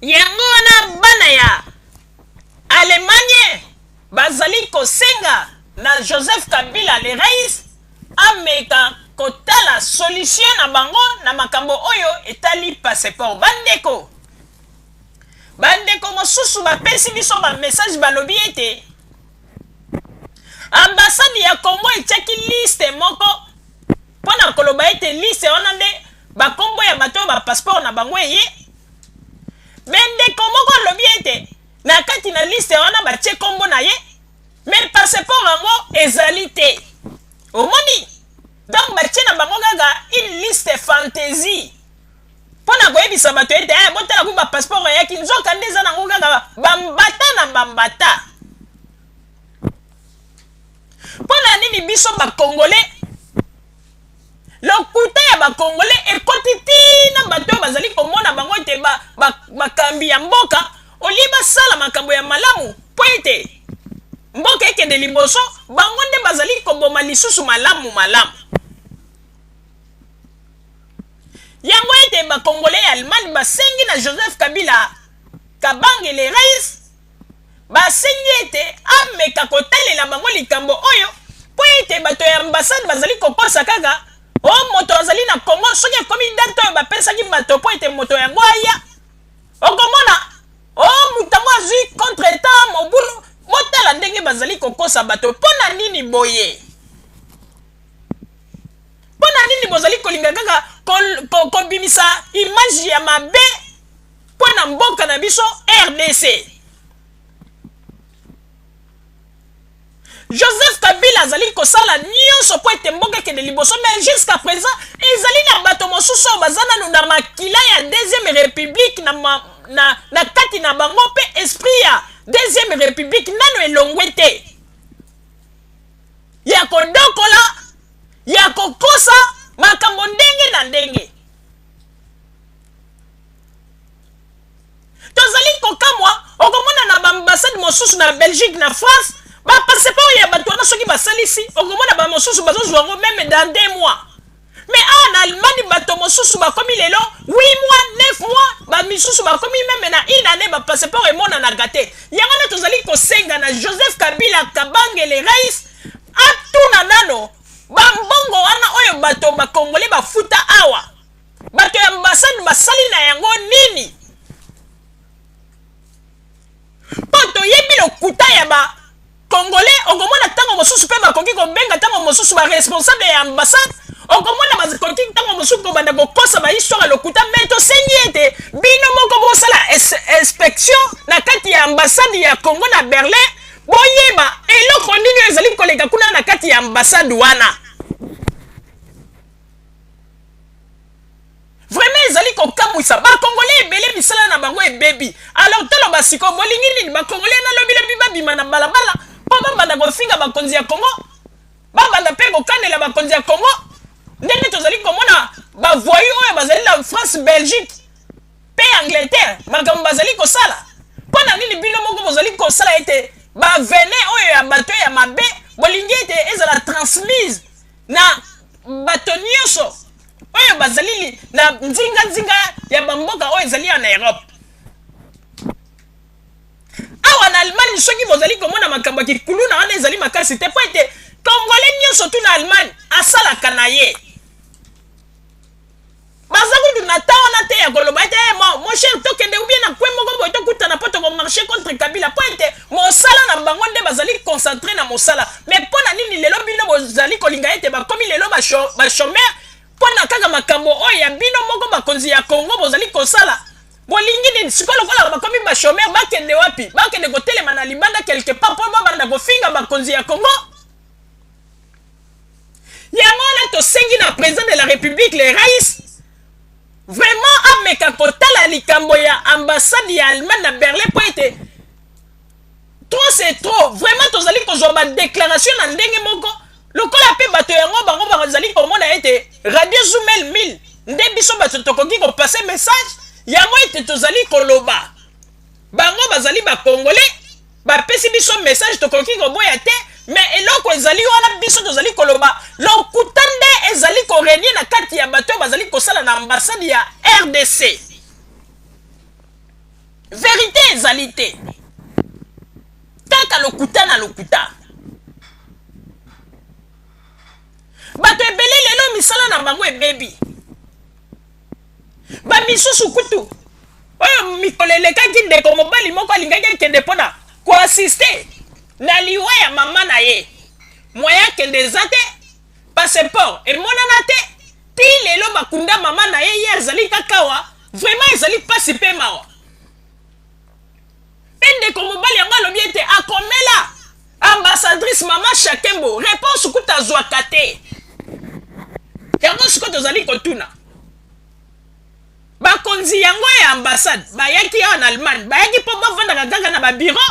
yango wana bana ya Allemagne bazali kosenga na Joseph Kabila le rais ameka kotala solution na bango na makambo oyo etali passeport. Bandeko mosusu bapesi biso ba message balobi ete ambassade ya Congo etiaki liste moko pona koloba ete liste wana nde bakombo ya bato ba passeport na bango eye. Bandeko moko lobi ete na kati na liste wana batie kombo na ye mais passeport yango ezali te. Omoni? Donc batie na bango kaka une liste fantaisie pona koyebisa bato ete botala ku ba passeport yaki nzoka nde eza nango kaka bambata na bambata. Pona nini biso bakongolais lokuta ya bakongolais ekoti tina bato oyo bazali komona bango ete bakambi ya mboka olie basala makambo ya malamu po ete mboka ekende liboso bango nde bazali koboma lisusu malamu. Yango ete bakongolais ya Allemagne basengi na Joseph Kabila Kabange le rais basengi ete ameka kotalela bango likambo oyo po ete bato ya ambassade bazali kokosa kaka moto azali na Congo soki akomi date oyo bapesaki bato po ete moto yango aya okomona mutango azwi contre temps mobulu motala ndenge bazali kokosa bato. Pona nini boye? Pona nini bozali kolinga kaka kobimisa image ya mabe pona mboka na biso RDC? Joseph Kabila azali kosala nyonso po ete mboka kende liboso mais jusqu'à présent ezali na bato mosusu baza nanu na makila ya deuxième république na kati na bango pe esprit ya deuxième république nano elongwe te ya kodokola ya kokosa makambo ndenge na ndenge. Tozali kokamwa okomona na bambassade mosusu na Belgique na France passeport ya bato wana soki basalisi okomona ba mosusu bazozwa ngo même dans 2 mois. Mais en Allemagne bato mosusu bakomi lelo 8 mois 9 mois ba misusu bakomi même na une année ba passeport emona na gate. Yango na tozali kosenga na Joseph Kabila Kabange le rais atuna nano bambongo wana oyo bato bakongole bafuta awa bato ya ambassade basali na yango nini poto yebi lokuta ya ba Congolais okomona tango mosusu pe bakoki kobenga tango mosusu ba responsable ya ambassade okomona bakoki tango mosusu ko banda kokosa ba histoire lokuta mais to sengi ete bino moko bosala inspection na kati ya ambassade ya Congo na Berlin boyeba eloko nini ezali koleka kuna na kati ya ambassade wana. Vraiment ezali kokamwisa bakongolais ebele misala na bango ebebi. Alors talo basiko bolingi nini bakongolais na lobi lobi babima na balabala po babanda kofinga bakonzi ya Congo babanda pe kokanela bakonzi ya Congo ndenge tozali komona bavoyu oyo bazali na France Belgique pe Angleterre makambo bazali kosala mpona nini bino moko bozali kosala ete bavene oyo ya bato ya mabe bolingi ete ezala transmise na bato nyonso oyo bazali na nzinga ya bamboka oyo ezali en Europe. Awa na Allemagne soki bozali komona makambo kikulu na wana ezali makasi te po ete Congolais nyonso tu na Allemagne asalaka na ye bazakudu na ta wana te ya koloba ete mon cher tokende ou bien na kwe moko boye tokutana po tokomarche contre Kabila po ete mosala na bango nde bazali concentré na mosala mais mpona nini lelo bino bozali kolinga ete bakomi lelo bachômeur mpona kaka makambo oyo ya bino moko bakonzi ya Congo bozali kosala bolingi nini sikoyo lokola bakomi bachômeur bakende wapi bakende kotelema na libanda quelque part po babanda kofinga bakonzi ya Congo. Yango wana tosengi na président de la République le rais vraiment ameka kotala likambo ya ambassade ya Allemagne na Berlin po ete trop c'est trop vraiment tozali kozwa ba déclaration na ndenge moko lokola pe bato yango bango bazali komona ete radio Zoomel 1000 nde biso bato tokoki kopase message yango ete tozali koloba bango bazali bakongolais bapesi biso message tokoki koboya te mais eloko ezali wana biso tozali koloba lokuta nde ezali korenie na kati ya bato bazali kosala na ambassade ya RDC. ezali te kaka lokuta na lokuta bato ebele lelo misala na bango ebebi bamisusu kutu oyo mikolo elekaki ndeko mobali moko alingaki akende mpona koasiste na liwa ya mama na ye moya akende eza te passeport emonana te ti lelo bakunda mama na ye ye azali kaka wa vraiment ezali mpasi mpe mawa mpe ndeko mobali yango alobi ete akomela ambassadrice mama Shakembo réponse kuta azwaka te yango sikoyo tozali kotuna bakonzi yango ya ambassade bayaki awa na Allemagne bayaki mpo bavandaka kaka na babiro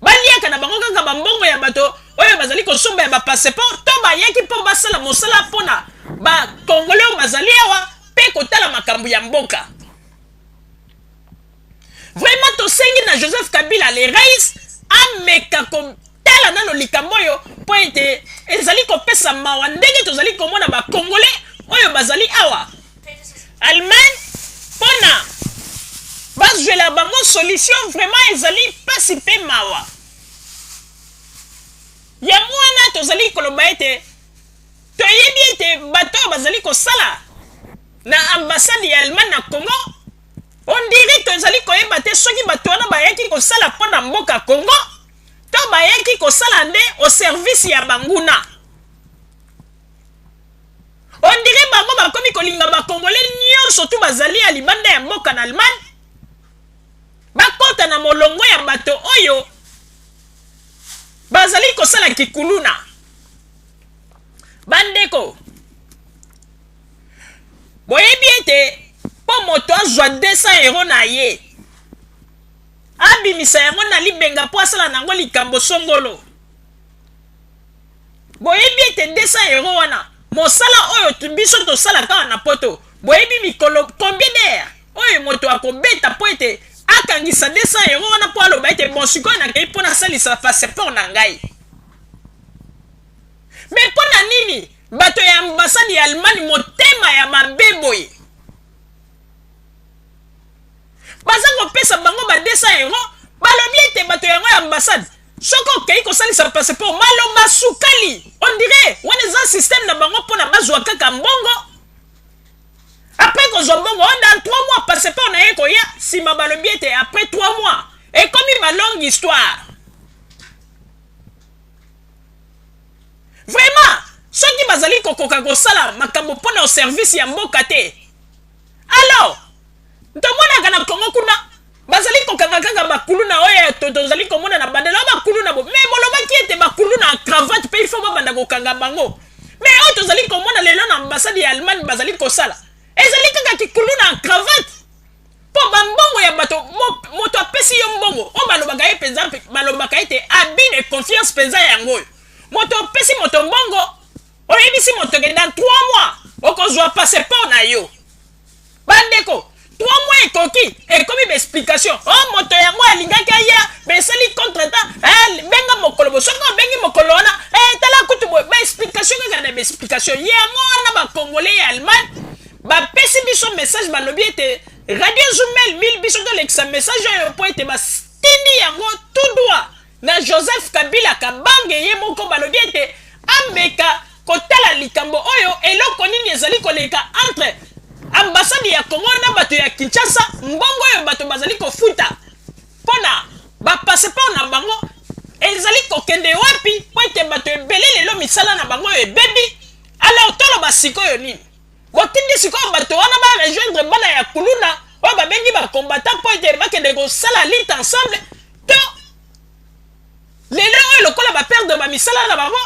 baliaka na bango kaka bambongo ya bato oyo bazali kosomba ya bapasseport to bayaki mpo basala mosala mpona bakongole oyo bazali awa mpe kotala makambo ya mboka vraiment tosengi na Joseph Kabila le rais ameka kotala nano likambo oyo mpo ete ezali kopesa mawa ndenge tozali komona bakongole oyo bazali awa Allemagne mpona bazwela bango solution vraiment ezali mpasi mpe mawa yango wana tozali koloba ete toyebi ete bato oyo bazali kosala na ambassade ya Allemagne na Congo on dirait tozali koyeba te soki bato wana bayaki kosala mpona mboka Congo to bayaki kosala nde au service ya banguna on dirait bango bakomi kolinga bakongole nyonso tu bazali ya libanda ya mboka na Allemagne bakota na molongo ya bato oyo bazali kosala kikuluna bandeko boyebi ete mpo moto azwa 200 euro na ye abimisa yango na libenga mpo asala nango likambo songolo boyebi ete 200 euro wana mosala oyo biso tosala kaka na poto boyebi mikolo combien d'heure oyo moto akobeta mpo ete akangisa 200 euro wana mpo aloba ete bon sikoyo nakei mpo nasalisa passeport na ngai me mpo na nini bato ya ambasade ya Allemagne motema ya mabe boye baza kopesa bango ba 200 euro balobi ete bato yango ya ambasade soki okei kosalisa passeport maloba sukali on dirait wana eza système na bango mpona bazwa kaka mbongo après kozwa mbongo dans 3 mois passeport na ye koya nsima balobi ete après 3 mois ekomi balongue histoire vraiment soki bazali kokoka kosala makambo mpona au service ya mboka te alors tomonaka na Congo kuna bazali kokanga kaka bakulu na oyo tozali komona na bandela bakulu na bo mais bolobaki ete bakulu na cravate mpe il faut babanda kokanga bango mais oyo tozali komona lelo na ambassade ya Allemagne bazali kosala ezali kaka kikulu na cravate mpo bambongo ya bato moto apesi yo mbongo oyo balobaka ye mpenza balobaka ete abus de confiance mpenza yango oyo moto opesi moto mbongo oyebisi moto ke dans 3 mois okozwa passeport na yo bandeko 3 mois ekoki ekomi baexplication o moto yango alingaki aya besali contretemps benga mokolo bo soki obengi mokolo wana tala kutu boye baexplication kaka na baexplication yango wana bakongole ya Allemagne bapesi biso message balobi ete radio Zoomel mil biso tolekisa message oyo mpo ete batindi yango tout droit na Joseph Kabila Kabange ye moko balobi ete ameka kotala likambo oyo eloko nini ezali koleka entre ambassade ya Congo na bato ya Kinshasa mbongo oyo bato bazali kofuta mpona bapasseport na bango ezali kokende wapi po ete bato ebele lelo misala na bango oyo ebebi alors toloba sikoyo nini botindi sikoyo bato wana barejoindre bana ya kuluna oyo babengi bakombata mpo ete bakende kosala lite ensemble to lelo oyo lokola baperdre bamisala na bango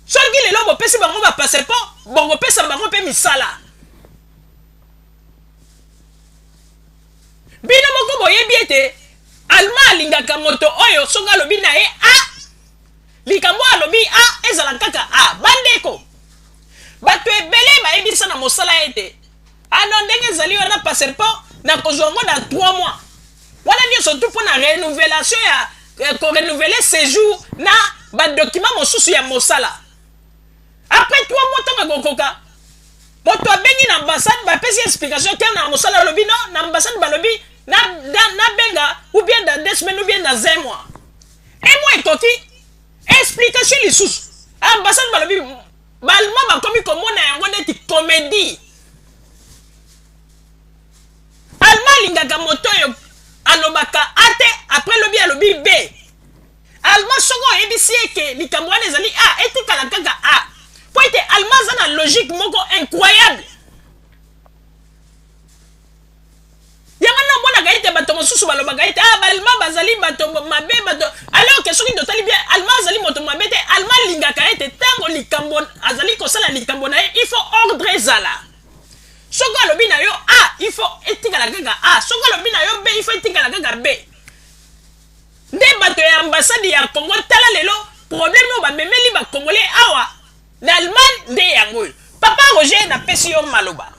soki lelo bopesi bango bapasseport bongopesa bango mpe misala bino moko boyebi ete Allemand alingaka moto oyo soki alobi na ye likambo alobi ezala kaka bandeko bato ebele bayebisa na mosala ete ano ndenge ezali wana passeport na kozwa yango na 3 mois wana nyonso tu mpona renouvelation ya korenouveler séjour na badocument mosusu ya mosala après 3 mois ntango akokoka moto abengi na ambassade bapesi explication kel na mosala alobi non na ambassade balobi na benga ou bien dans 2 semaines ou bien dans 1 mois. Et moi ekoki explication les sous. Ambassade balobi balma ba komi komona yango neti comédie. Alma lingaka moto yo alobaka ate après lobi alobi B. Alma soko ebisi eke likambo wana ezali A etikala kaka A. Po ete Alma za na logique moko incroyable. Yamana bona gaite bato mosusu balobaka ete Alma bazali bato mabe bato alors que soki totali bien Alma azali moto mabe te Alma lingaka ete tango likambo azali kosala likambo na ye il faut ordre ezala. Soko alobi na yo A il faut etikala kaka A. Soko alobi na yo B il faut etikala kaka B. Nde bato ya ambassade ya Congo tala lelo problème oyo bamemeli ba Congolais awa na Allemagne nde yango. Papa Roger na pesi yo maloba.